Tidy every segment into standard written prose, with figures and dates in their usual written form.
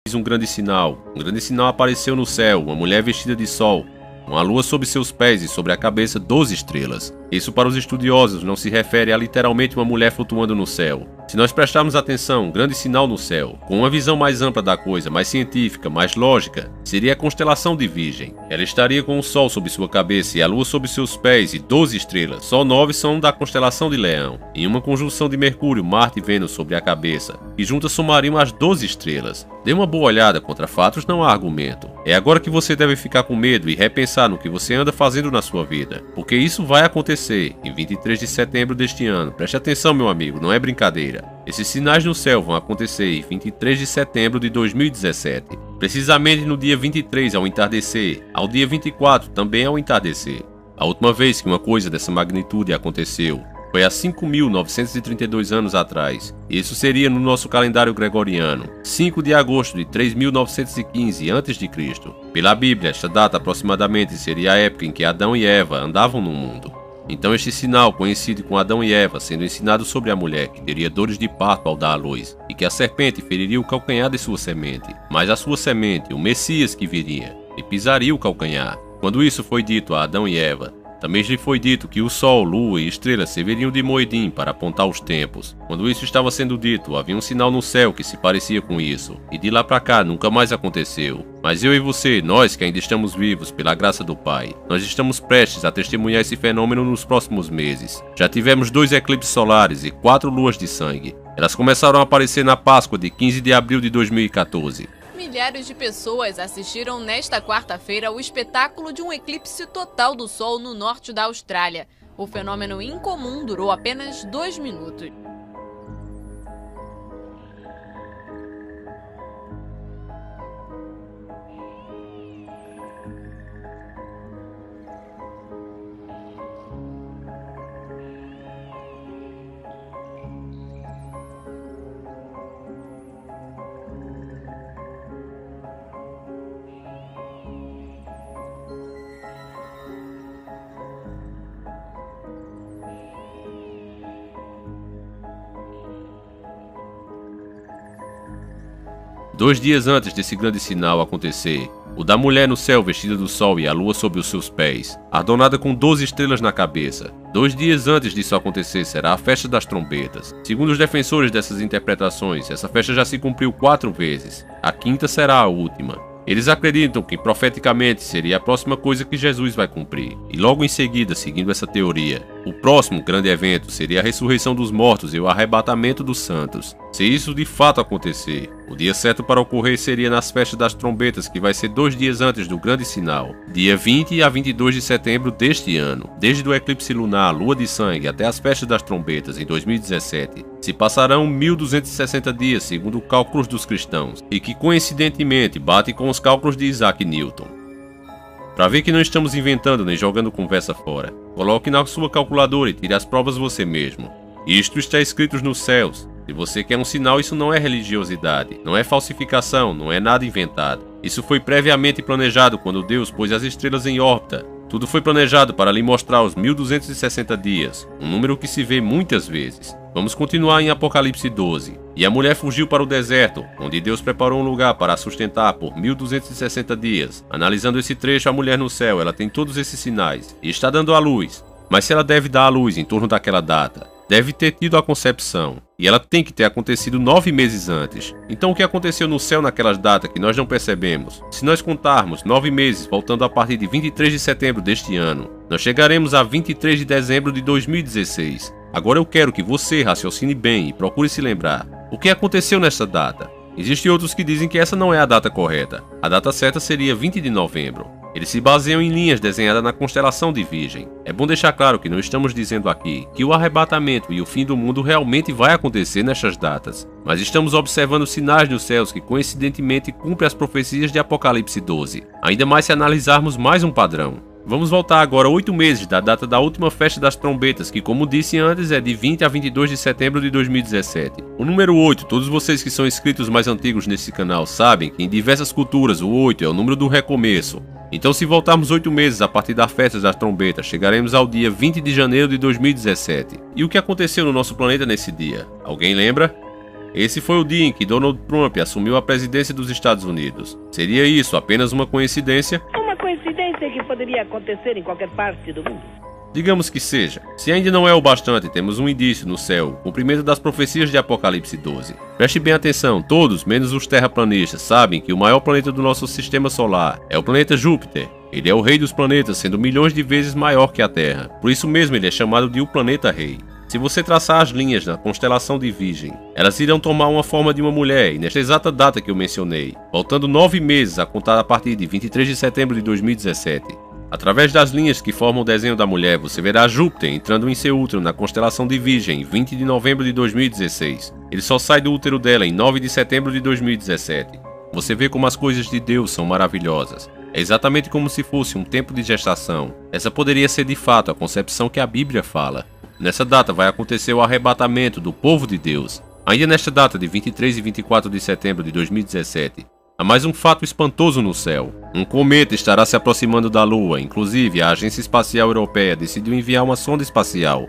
Um grande sinal apareceu no céu, uma mulher vestida de sol, uma lua sob seus pés e sobre a cabeça 12 estrelas. Isso para os estudiosos não se refere a literalmente uma mulher flutuando no céu. Se nós prestarmos atenção, um grande sinal no céu, com uma visão mais ampla da coisa, mais científica, mais lógica, seria a constelação de Virgem. Ela estaria com o sol sob sua cabeça e a lua sob seus pés e 12 estrelas, só 9 são da constelação de Leão, em uma conjunção de Mercúrio, Marte e Vênus sobre a cabeça, que juntas somariam as 12 estrelas. Dê uma boa olhada, contra fatos não há argumento. É agora que você deve ficar com medo e repensar no que você anda fazendo na sua vida, porque isso vai acontecer em 23 de setembro deste ano. Preste atenção, meu amigo, não é brincadeira. Esses sinais no céu vão acontecer em 23 de setembro de 2017, precisamente no dia 23 ao entardecer, ao dia 24 também ao entardecer. A última vez que uma coisa dessa magnitude aconteceu foi há 5.932 anos atrás. Isso seria no nosso calendário gregoriano, 5 de agosto de 3.915 a.C. Pela Bíblia, esta data aproximadamente seria a época em que Adão e Eva andavam no mundo. Então este sinal, conhecido com Adão e Eva sendo ensinado sobre a mulher que teria dores de parto ao dar à luz, e que a serpente feriria o calcanhar de sua semente, mas a sua semente, o Messias que viria, lhe pisaria o calcanhar. Quando isso foi dito a Adão e Eva, também lhe foi dito que o sol, lua e estrelas serviriam de moedim para apontar os tempos. Quando isso estava sendo dito, havia um sinal no céu que se parecia com isso, e de lá para cá nunca mais aconteceu. Mas eu e você, nós que ainda estamos vivos pela graça do Pai, nós estamos prestes a testemunhar esse fenômeno nos próximos meses. Já tivemos 2 eclipses solares e 4 luas de sangue. Elas começaram a aparecer na Páscoa de 15 de abril de 2014. Milhares de pessoas assistiram nesta quarta-feira ao espetáculo de um eclipse total do Sol no norte da Austrália. O fenômeno incomum durou apenas 2 minutos. Dois dias antes desse grande sinal acontecer, o da mulher no céu vestida do sol e a lua sob os seus pés, adornada com 12 estrelas na cabeça. 2 dias antes disso acontecer será a festa das trombetas. Segundo os defensores dessas interpretações, essa festa já se cumpriu 4 vezes. A quinta será a última. Eles acreditam que profeticamente seria a próxima coisa que Jesus vai cumprir. E logo em seguida, seguindo essa teoria, o próximo grande evento seria a ressurreição dos mortos e o arrebatamento dos santos. Se isso de fato acontecer, o dia certo para ocorrer seria nas festas das trombetas, que vai ser 2 dias antes do grande sinal, dia 20 a 22 de setembro deste ano. Desde o eclipse lunar, lua de sangue, até as festas das trombetas em 2017, se passarão 1260 dias, segundo cálculos dos cristãos, e que coincidentemente bate com os cálculos de Isaac Newton. Para ver que não estamos inventando nem jogando conversa fora, coloque na sua calculadora e tire as provas você mesmo. Isto está escrito nos céus. Se você quer um sinal, isso não é religiosidade, não é falsificação, não é nada inventado. Isso foi previamente planejado quando Deus pôs as estrelas em órbita. Tudo foi planejado para lhe mostrar os 1260 dias, um número que se vê muitas vezes. Vamos continuar em Apocalipse 12. E a mulher fugiu para o deserto, onde Deus preparou um lugar para a sustentar por 1260 dias. Analisando esse trecho, a mulher no céu, ela tem todos esses sinais e está dando à luz. Mas se ela deve dar à luz em torno daquela data, deve ter tido a concepção, e ela tem que ter acontecido 9 meses antes. Então o que aconteceu no céu naquelas datas que nós não percebemos? Se nós contarmos 9 meses voltando a partir de 23 de setembro deste ano, nós chegaremos a 23 de dezembro de 2016. Agora eu quero que você raciocine bem e procure se lembrar. O que aconteceu nesta data? Existem outros que dizem que essa não é a data correta. A data certa seria 20 de novembro. Eles se baseiam em linhas desenhadas na constelação de Virgem. É bom deixar claro que não estamos dizendo aqui que o arrebatamento e o fim do mundo realmente vai acontecer nestas datas, mas estamos observando sinais nos céus que coincidentemente cumprem as profecias de Apocalipse 12, ainda mais se analisarmos mais um padrão. Vamos voltar agora 8 meses da data da última festa das trombetas, que, como disse antes, é de 20 a 22 de setembro de 2017. O número 8, todos vocês que são inscritos mais antigos nesse canal sabem que em diversas culturas o 8 é o número do recomeço. Então, se voltarmos 8 meses a partir da festa das trombetas, chegaremos ao dia 20 de janeiro de 2017. E o que aconteceu no nosso planeta nesse dia? Alguém lembra? Esse foi o dia em que Donald Trump assumiu a presidência dos Estados Unidos. Seria isso apenas uma coincidência? Uma coincidência que poderia acontecer em qualquer parte do mundo. Digamos que seja. Se ainda não é o bastante, temos um indício no céu, o cumprimento das profecias de Apocalipse 12. Preste bem atenção, todos, menos os terraplanistas, sabem que o maior planeta do nosso sistema solar é o planeta Júpiter. Ele é o rei dos planetas, sendo milhões de vezes maior que a Terra. Por isso mesmo ele é chamado de o planeta rei. Se você traçar as linhas na constelação de Virgem, elas irão tomar uma forma de uma mulher, e nesta exata data que eu mencionei, voltando 9 meses a contar a partir de 23 de setembro de 2017. Através das linhas que formam o desenho da mulher, você verá Júpiter entrando em seu útero na constelação de Virgem, 20 de novembro de 2016. Ele só sai do útero dela em 9 de setembro de 2017. Você vê como as coisas de Deus são maravilhosas. É exatamente como se fosse um tempo de gestação. Essa poderia ser de fato a concepção que a Bíblia fala. Nessa data vai acontecer o arrebatamento do povo de Deus. Ainda nesta data de 23 e 24 de setembro de 2017, há mais um fato espantoso no céu. Um cometa estará se aproximando da Lua, inclusive a Agência Espacial Europeia decidiu enviar uma sonda espacial.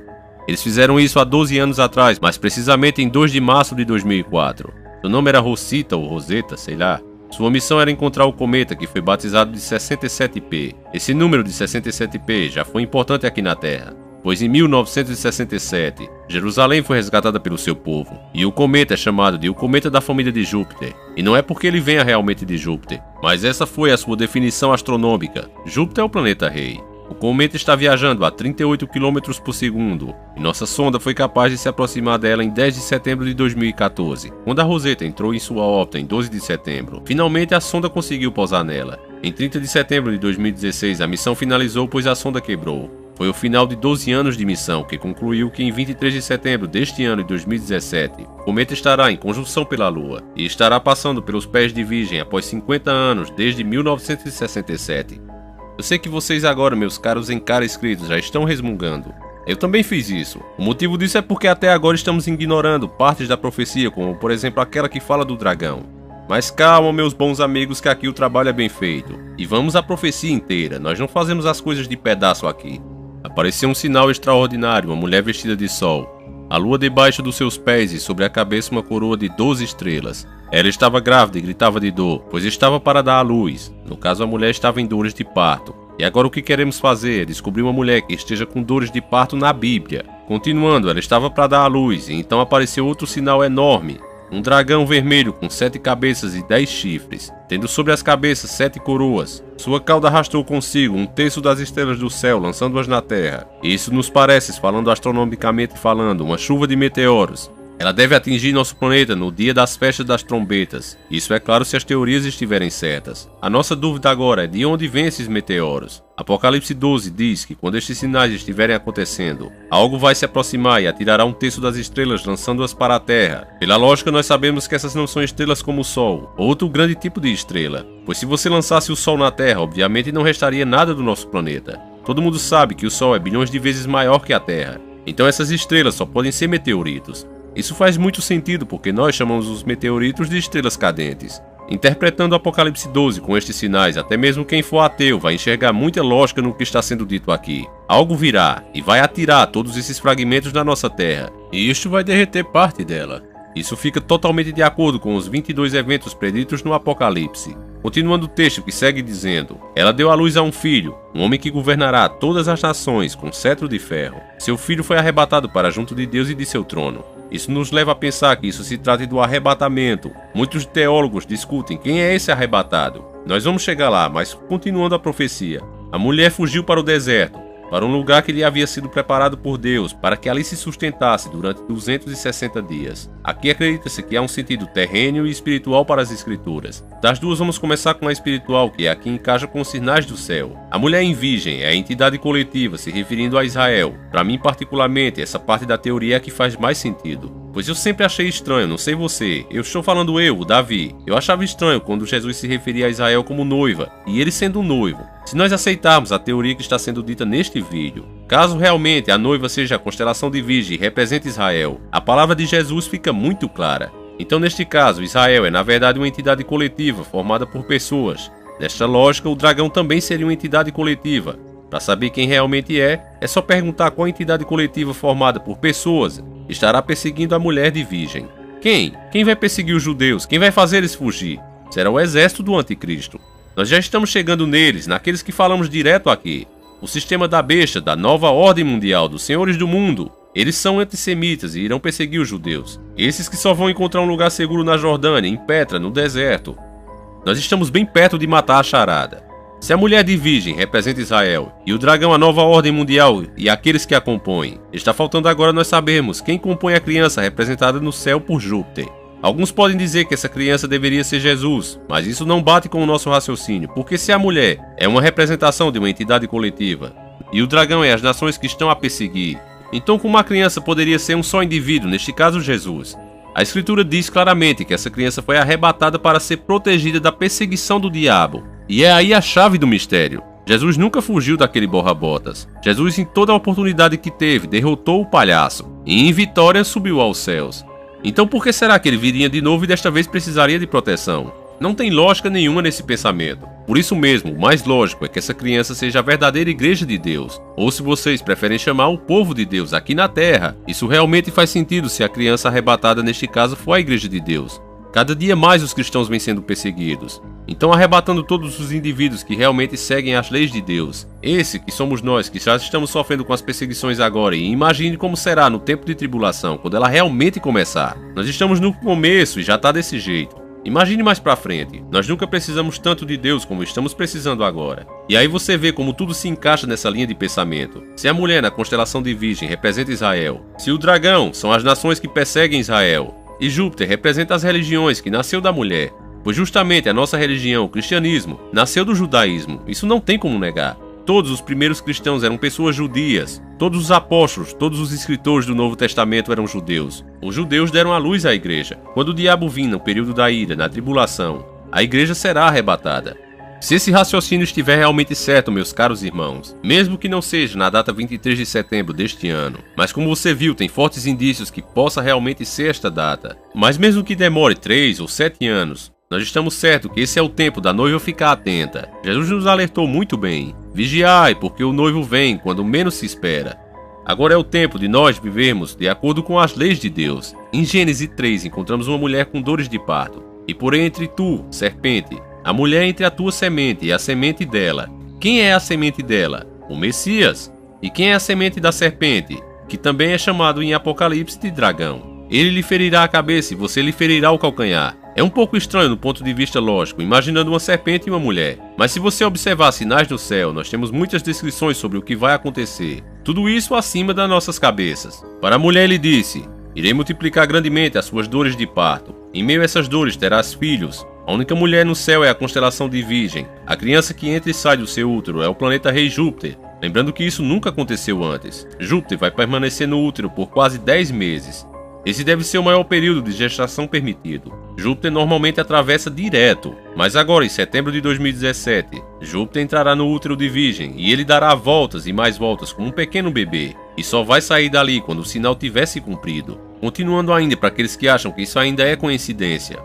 Eles fizeram isso há 12 anos atrás, mas precisamente em 2 de março de 2004. Seu nome era Rosita ou Rosetta, sei lá. Sua missão era encontrar o cometa que foi batizado de 67P. Esse número de 67P já foi importante aqui na Terra, pois em 1967, Jerusalém foi resgatada pelo seu povo, e o cometa é chamado de o cometa da família de Júpiter. E não é porque ele venha realmente de Júpiter, mas essa foi a sua definição astronômica. Júpiter é o planeta rei. O cometa está viajando a 38 km por segundo, e nossa sonda foi capaz de se aproximar dela em 10 de setembro de 2014, quando a Rosetta entrou em sua órbita em 12 de setembro. Finalmente a sonda conseguiu pousar nela. Em 30 de setembro de 2016 a missão finalizou pois a sonda quebrou. Foi o final de 12 anos de missão que concluiu que em 23 de setembro deste ano de 2017, o cometa estará em conjunção pela Lua e estará passando pelos pés de Virgem após 50 anos desde 1967. Eu sei que vocês agora, meus caros inscritos, já estão resmungando. Eu também fiz isso. O motivo disso é porque até agora estamos ignorando partes da profecia, como por exemplo aquela que fala do dragão. Mas calma, meus bons amigos, que aqui o trabalho é bem feito. E vamos à profecia inteira, nós não fazemos as coisas de pedaço aqui. Apareceu um sinal extraordinário, uma mulher vestida de sol. A lua debaixo dos seus pés e sobre a cabeça uma coroa de 12 estrelas. Ela estava grávida e gritava de dor, pois estava para dar à luz. No caso, a mulher estava em dores de parto. E agora o que queremos fazer é descobrir uma mulher que esteja com dores de parto na Bíblia. Continuando, ela estava para dar à luz, e então apareceu outro sinal enorme. Um dragão vermelho com 7 cabeças e 10 chifres, tendo sobre as cabeças 7 coroas. Sua cauda arrastou consigo um terço das estrelas do céu, lançando-as na terra. E isso nos parece, falando astronomicamente falando, uma chuva de meteoros. Ela deve atingir nosso planeta no dia das festas das trombetas. Isso é claro se as teorias estiverem certas. A nossa dúvida agora é de onde vêm esses meteoros. Apocalipse 12 diz que quando estes sinais estiverem acontecendo, algo vai se aproximar e atirará um terço das estrelas, lançando-as para a Terra. Pela lógica, nós sabemos que essas não são estrelas como o Sol, ou outro grande tipo de estrela. Pois se você lançasse o Sol na Terra, obviamente não restaria nada do nosso planeta. Todo mundo sabe que o Sol é bilhões de vezes maior que a Terra. Então essas estrelas só podem ser meteoritos. Isso faz muito sentido porque nós chamamos os meteoritos de estrelas cadentes. Interpretando o Apocalipse 12 com estes sinais, até mesmo quem for ateu vai enxergar muita lógica no que está sendo dito aqui. Algo virá e vai atirar todos esses fragmentos na nossa Terra, e isto vai derreter parte dela. Isso fica totalmente de acordo com os 22 eventos preditos no Apocalipse. Continuando o texto que segue dizendo: ela deu à luz a um filho, um homem que governará todas as nações com cetro de ferro. Seu filho foi arrebatado para junto de Deus e de seu trono. Isso nos leva a pensar que isso se trata do arrebatamento. Muitos teólogos discutem quem é esse arrebatado. Nós vamos chegar lá, mas continuando a profecia. A mulher fugiu para o deserto, para um lugar que lhe havia sido preparado por Deus, para que ali se sustentasse durante 260 dias. Aqui acredita-se que há um sentido terreno e espiritual para as escrituras. Das duas vamos começar com a espiritual, que aqui encaixa com os sinais do céu. A mulher em virgem é a entidade coletiva, se referindo a Israel. Para mim particularmente, essa parte da teoria é a que faz mais sentido. Pois eu sempre achei estranho, não sei você, eu estou falando eu, o Davi. Eu achava estranho quando Jesus se referia a Israel como noiva, e ele sendo noivo. Se nós aceitarmos a teoria que está sendo dita neste vídeo, caso realmente a noiva seja a constelação de Virgem e represente Israel, a palavra de Jesus fica muito clara. Então neste caso, Israel é na verdade uma entidade coletiva formada por pessoas. Nesta lógica, o dragão também seria uma entidade coletiva. Para saber quem realmente é só perguntar qual entidade coletiva formada por pessoas estará perseguindo a mulher de Virgem. Quem? Quem vai perseguir os judeus? Quem vai fazer eles fugir? Será o exército do anticristo. Nós já estamos chegando neles, naqueles que falamos direto aqui. O sistema da besta, da nova ordem mundial, dos senhores do mundo. Eles são antissemitas e irão perseguir os judeus. Esses que só vão encontrar um lugar seguro na Jordânia, em Petra, no deserto. Nós estamos bem perto de matar a charada. Se a mulher de virgem representa Israel, e o dragão a nova ordem mundial e aqueles que a compõem, está faltando agora nós sabermos quem compõe a criança representada no céu por Júpiter. Alguns podem dizer que essa criança deveria ser Jesus, mas isso não bate com o nosso raciocínio, porque se a mulher é uma representação de uma entidade coletiva, e o dragão é as nações que estão a perseguir, então como a criança poderia ser um só indivíduo, neste caso Jesus? A Escritura diz claramente que essa criança foi arrebatada para ser protegida da perseguição do diabo. E é aí a chave do mistério. Jesus nunca fugiu daquele borra-botas. Jesus, em toda a oportunidade que teve, derrotou o palhaço. E em vitória subiu aos céus. Então por que será que ele viria de novo e desta vez precisaria de proteção? Não tem lógica nenhuma nesse pensamento. Por isso mesmo, o mais lógico é que essa criança seja a verdadeira igreja de Deus. Ou se vocês preferem chamar o povo de Deus aqui na terra. Isso realmente faz sentido se a criança arrebatada neste caso for a igreja de Deus. Cada dia mais os cristãos vêm sendo perseguidos. Então arrebatando todos os indivíduos que realmente seguem as leis de Deus. Esse que somos nós, que já estamos sofrendo com as perseguições agora, e imagine como será no tempo de tribulação, quando ela realmente começar. Nós estamos no começo e já está desse jeito. Imagine mais pra frente, nós nunca precisamos tanto de Deus como estamos precisando agora. E aí você vê como tudo se encaixa nessa linha de pensamento. Se a mulher na constelação de Virgem representa Israel, se o dragão são as nações que perseguem Israel, e Júpiter representa as religiões que nasceu da mulher, pois justamente a nossa religião, o cristianismo, nasceu do judaísmo, isso não tem como negar. Todos os primeiros cristãos eram pessoas judias. Todos os apóstolos, todos os escritores do Novo Testamento eram judeus. Os judeus deram à luz à igreja. Quando o diabo vir no período da ira, na tribulação, a igreja será arrebatada. Se esse raciocínio estiver realmente certo, meus caros irmãos, mesmo que não seja na data 23 de setembro deste ano, mas como você viu, tem fortes indícios que possa realmente ser esta data. Mas mesmo que demore 3 ou 7 anos, nós estamos certos que esse é o tempo da noiva ficar atenta. Jesus nos alertou muito bem. Vigiai, porque o noivo vem quando menos se espera. Agora é o tempo de nós vivermos de acordo com as leis de Deus. Em Gênesis 3 encontramos uma mulher com dores de parto. E porém entre tu, serpente, a mulher entre a tua semente e a semente dela. Quem é a semente dela? O Messias. E quem é a semente da serpente? Que também é chamado em Apocalipse de dragão. Ele lhe ferirá a cabeça e você lhe ferirá o calcanhar. É um pouco estranho do ponto de vista lógico, imaginando uma serpente e uma mulher. Mas se você observar sinais no céu, nós temos muitas descrições sobre o que vai acontecer. Tudo isso acima das nossas cabeças. Para a mulher ele disse: irei multiplicar grandemente as suas dores de parto. Em meio a essas dores terás filhos. A única mulher no céu é a constelação de Virgem. A criança que entra e sai do seu útero é o planeta Rei Júpiter. Lembrando que isso nunca aconteceu antes. Júpiter vai permanecer no útero por quase 10 meses. Esse deve ser o maior período de gestação permitido. Júpiter normalmente atravessa direto, mas agora em setembro de 2017, Júpiter entrará no útero de Virgem e ele dará voltas e mais voltas como um pequeno bebê, e só vai sair dali quando o sinal tiver se cumprido. Continuando ainda para aqueles que acham que isso ainda é coincidência.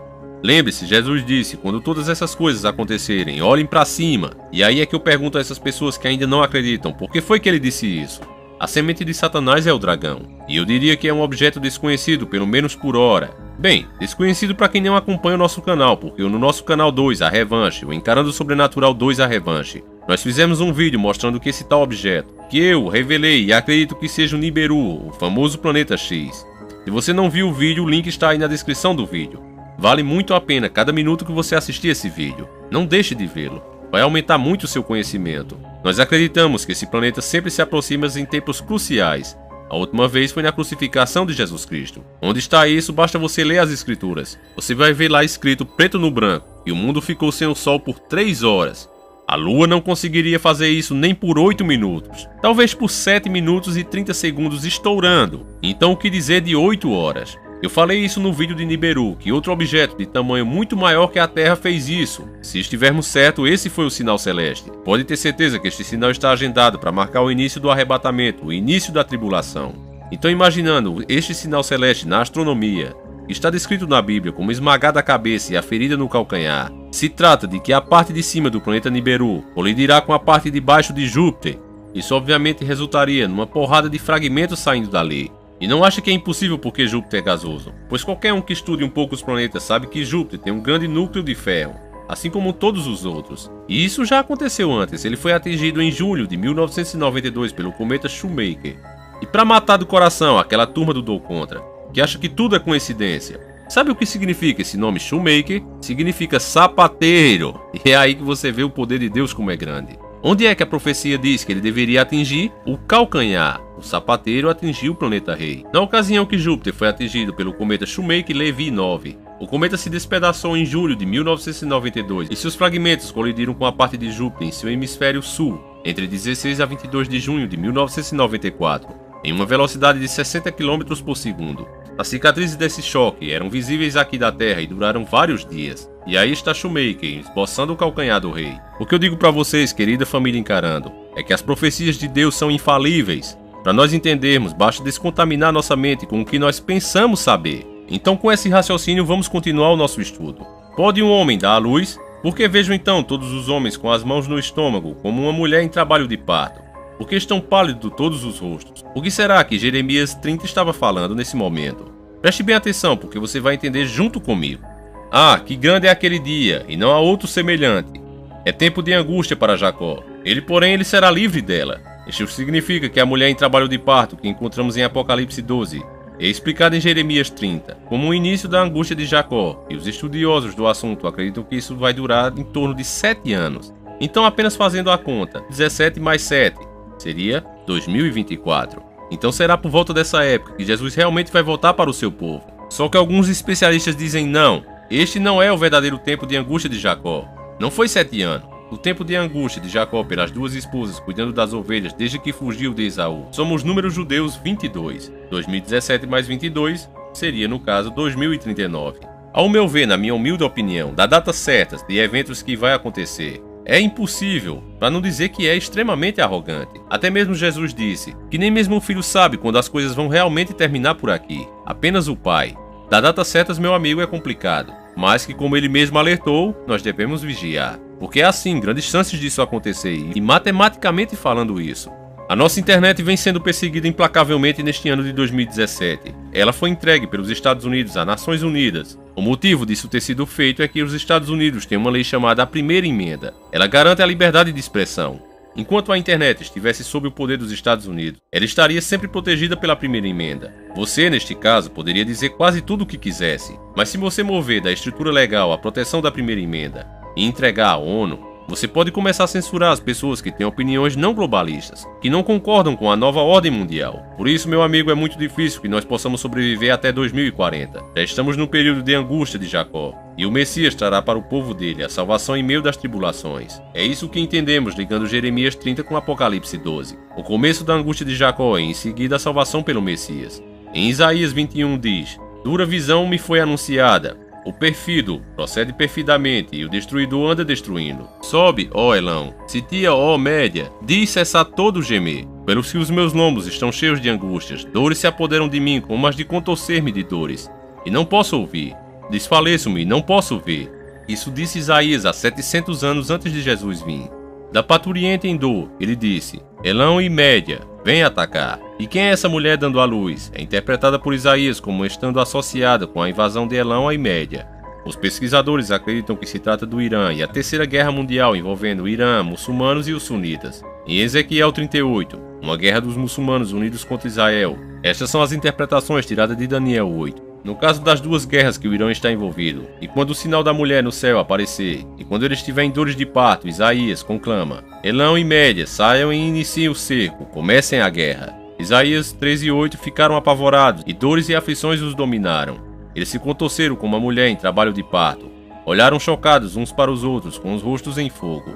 Lembre-se, Jesus disse, quando todas essas coisas acontecerem, olhem para cima. E aí é que eu pergunto a essas pessoas que ainda não acreditam, por que foi que ele disse isso? A semente de Satanás é o dragão, e eu diria que é um objeto desconhecido, pelo menos por hora. Bem, desconhecido para quem não acompanha o nosso canal, porque no nosso canal 2, A Revanche, o Encarando o Sobrenatural 2, A Revanche, nós fizemos um vídeo mostrando que esse tal objeto, que eu revelei e acredito que seja o Nibiru, o famoso planeta X. Se você não viu o vídeo, o link está aí na descrição do vídeo. Vale muito a pena cada minuto que você assistir esse vídeo. Não deixe de vê-lo. Vai aumentar muito o seu conhecimento. Nós acreditamos que esse planeta sempre se aproxima em tempos cruciais. A última vez foi na crucificação de Jesus Cristo. Onde está isso, basta você ler as escrituras. Você vai ver lá escrito preto no branco, que o mundo ficou sem o sol por 3 horas. A lua não conseguiria fazer isso nem por 8 minutos. Talvez por 7 minutos e 30 segundos estourando. Então o que dizer de 8 horas? Eu falei isso no vídeo de Nibiru, que outro objeto de tamanho muito maior que a Terra fez isso. Se estivermos certos, esse foi o sinal celeste. Pode ter certeza que este sinal está agendado para marcar o início do arrebatamento, o início da tribulação. Então imaginando este sinal celeste na astronomia, que está descrito na Bíblia como esmagada a cabeça e a ferida no calcanhar, se trata de que a parte de cima do planeta Nibiru colidirá com a parte de baixo de Júpiter. Isso obviamente resultaria numa porrada de fragmentos saindo dali. E não acha que é impossível porque Júpiter é gasoso, pois qualquer um que estude um pouco os planetas sabe que Júpiter tem um grande núcleo de ferro, assim como todos os outros. E isso já aconteceu antes, ele foi atingido em julho de 1992 pelo cometa Shoemaker. E para matar do coração aquela turma do Dou Contra, que acha que tudo é coincidência, sabe o que significa esse nome Shoemaker? Significa sapateiro, e é aí que você vê o poder de Deus como é grande. Onde é que a profecia diz que ele deveria atingir? O calcanhar. O sapateiro atingiu o planeta rei. Na ocasião que Júpiter foi atingido pelo cometa Shoemaker-Levy 9, o cometa se despedaçou em julho de 1992 e seus fragmentos colidiram com a parte de Júpiter em seu hemisfério sul, entre 16 a 22 de junho de 1994, em uma velocidade de 60 km por segundo. As cicatrizes desse choque eram visíveis aqui da Terra e duraram vários dias. E aí está Shoemaker, esboçando o calcanhar do rei. O que eu digo para vocês, querida família Encarando, é que as profecias de Deus são infalíveis. Para nós entendermos, basta descontaminar nossa mente com o que nós pensamos saber. Então, com esse raciocínio, vamos continuar o nosso estudo. Pode um homem dar à luz? Porque vejo então todos os homens com as mãos no estômago, como uma mulher em trabalho de parto. Porque estão pálidos todos os rostos. O que será que Jeremias 30 estava falando nesse momento? Preste bem atenção, porque você vai entender junto comigo. Ah, que grande é aquele dia, e não há outro semelhante. É tempo de angústia para Jacó. Ele será livre dela. Isto significa que a mulher em trabalho de parto que encontramos em Apocalipse 12 é explicada em Jeremias 30 como o início da angústia de Jacó, e os estudiosos do assunto acreditam que isso vai durar em torno de 7 anos. Então, apenas fazendo a conta, 17 mais 7 seria 2024. Então será por volta dessa época que Jesus realmente vai voltar para o seu povo. Só que alguns especialistas dizem não, este não é o verdadeiro tempo de angústia de Jacó. Não foi 7 anos. O tempo de angústia de Jacó pelas duas esposas cuidando das ovelhas desde que fugiu de Esaú. Somos números judeus 22. 2017 mais 22 seria, no caso, 2039. Ao meu ver, na minha humilde opinião, da data certa de eventos que vai acontecer, é impossível, para não dizer que é extremamente arrogante. Até mesmo Jesus disse que nem mesmo o filho sabe quando as coisas vão realmente terminar por aqui. Apenas o Pai. Da data certas, meu amigo, é complicado. Mas que, como ele mesmo alertou, nós devemos vigiar. Porque é assim, grandes chances disso acontecer, e matematicamente falando isso. A nossa internet vem sendo perseguida implacavelmente neste ano de 2017. Ela foi entregue pelos Estados Unidos às Nações Unidas. O motivo disso ter sido feito é que os Estados Unidos têm uma lei chamada a Primeira Emenda. Ela garante a liberdade de expressão. Enquanto a internet estivesse sob o poder dos Estados Unidos, ela estaria sempre protegida pela Primeira Emenda. Você, neste caso, poderia dizer quase tudo o que quisesse, mas se você mover da estrutura legal a proteção da Primeira Emenda e entregar à ONU, você pode começar a censurar as pessoas que têm opiniões não globalistas, que não concordam com a nova ordem mundial. Por isso, meu amigo, é muito difícil que nós possamos sobreviver até 2040. Já estamos no período de angústia de Jacó, e o Messias trará para o povo dele a salvação em meio das tribulações. É isso que entendemos ligando Jeremias 30 com Apocalipse 12. O começo da angústia de Jacó e em seguida a salvação pelo Messias. Em Isaías 21 diz: "Dura visão me foi anunciada. O perfido procede perfidamente, e o destruidor anda destruindo. Sobe, ó Elão, sitia, ó Média, diz cessar todo gemer. Pelos que os meus lombos estão cheios de angústias, dores se apoderam de mim como as de contorcer-me de dores. E não posso ouvir. Desfaleço-me e não posso ver." Isso disse Isaías há 700 anos antes de Jesus vir. Da parturiente em dor, ele disse: "Elão e Média, vem atacar." E quem é essa mulher dando à luz? É interpretada por Isaías como estando associada com a invasão de Elão e Média. Os pesquisadores acreditam que se trata do Irã e a Terceira Guerra Mundial envolvendo o Irã, muçulmanos e os sunitas. Em Ezequiel 38, uma guerra dos muçulmanos unidos contra Israel. Estas são as interpretações tiradas de Daniel 8. No caso das duas guerras que o Irã está envolvido, e quando o sinal da mulher no céu aparecer, e quando ele estiver em dores de parto, Isaías conclama: "Elão e Média, saiam e iniciem o cerco, comecem a guerra." Isaías 13:8 ficaram apavorados, e dores e aflições os dominaram. Eles se contorceram como uma mulher em trabalho de parto. Olharam chocados uns para os outros, com os rostos em fogo.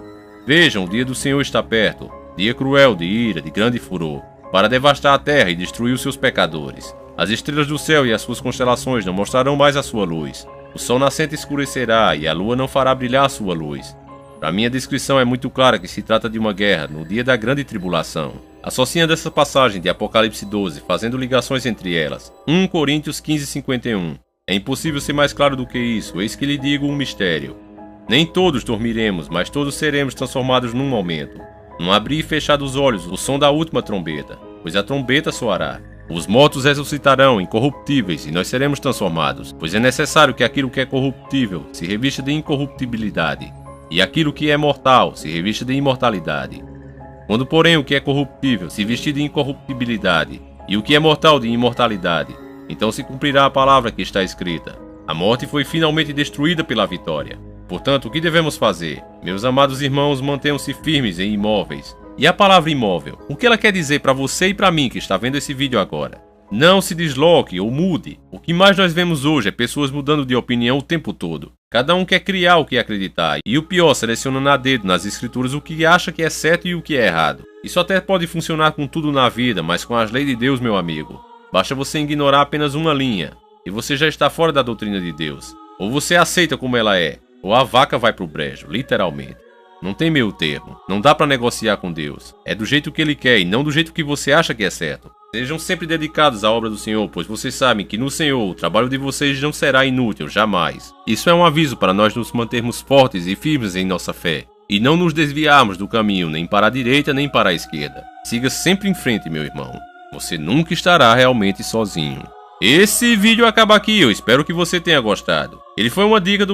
Vejam, o dia do Senhor está perto, dia cruel de ira, de grande furor, para devastar a terra e destruir os seus pecadores. As estrelas do céu e as suas constelações não mostrarão mais a sua luz. O sol nascente escurecerá e a lua não fará brilhar a sua luz. Para mim, a descrição é muito clara que se trata de uma guerra no dia da grande tribulação. Associando essa passagem de Apocalipse 12, fazendo ligações entre elas. 1 Coríntios 15:51. É impossível ser mais claro do que isso, eis que lhe digo um mistério. Nem todos dormiremos, mas todos seremos transformados num momento. Num abrir e fechar dos olhos, o som da última trombeta, pois a trombeta soará. Os mortos ressuscitarão incorruptíveis e nós seremos transformados, pois é necessário que aquilo que é corruptível se revista de incorruptibilidade, e aquilo que é mortal se revista de imortalidade. Quando, porém, o que é corruptível se vestir de incorruptibilidade, e o que é mortal de imortalidade, então se cumprirá a palavra que está escrita: a morte foi finalmente destruída pela vitória. Portanto, o que devemos fazer? Meus amados irmãos, mantenham-se firmes e imóveis. E a palavra imóvel, o que ela quer dizer para você e para mim que está vendo esse vídeo agora? Não se desloque ou mude. O que mais nós vemos hoje é pessoas mudando de opinião o tempo todo. Cada um quer criar o que acreditar, e o pior, selecionando a dedo nas escrituras o que acha que é certo e o que é errado. Isso até pode funcionar com tudo na vida, mas com as leis de Deus, meu amigo, basta você ignorar apenas uma linha, e você já está fora da doutrina de Deus. Ou você aceita como ela é, ou a vaca vai pro brejo, literalmente. Não tem meio termo, não dá para negociar com Deus. É do jeito que Ele quer e não do jeito que você acha que é certo. Sejam sempre dedicados à obra do Senhor, pois vocês sabem que no Senhor o trabalho de vocês não será inútil, jamais. Isso é um aviso para nós nos mantermos fortes e firmes em nossa fé, e não nos desviarmos do caminho nem para a direita nem para a esquerda. Siga sempre em frente, meu irmão. Você nunca estará realmente sozinho. Esse vídeo acaba aqui, eu espero que você tenha gostado. Ele foi uma dica do